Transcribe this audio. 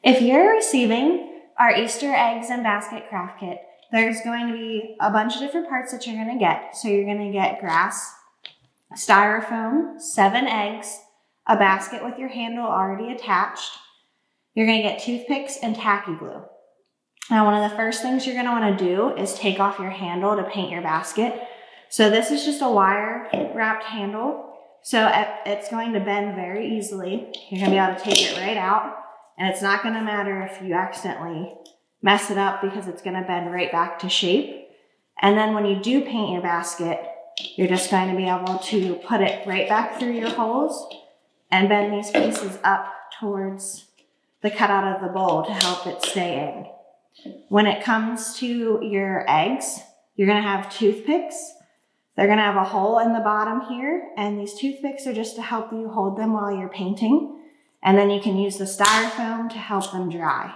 If you're receiving our Easter eggs and basket craft kit, there's going to be a bunch of different parts that you're going to get. So you're going to get grass, styrofoam, 7 eggs, a basket with your handle already attached. You're going to get toothpicks and tacky glue. Now, one of the first things you're going to want to do is take off your handle to paint your basket. So this is just a wire wrapped handle. So it's going to bend very easily. You're going to be able to take it right out. And it's not going to matter if you accidentally mess it up because it's going to bend right back to shape. And then when you do paint your basket, you're just going to be able to put it right back through your holes and bend these pieces up towards the cutout of the bowl to help it stay in. When it comes to your eggs, you're going to have toothpicks. They're going to have a hole in the bottom here, and these toothpicks are just to help you hold them while you're painting. And then you can use the styrofoam to help them dry.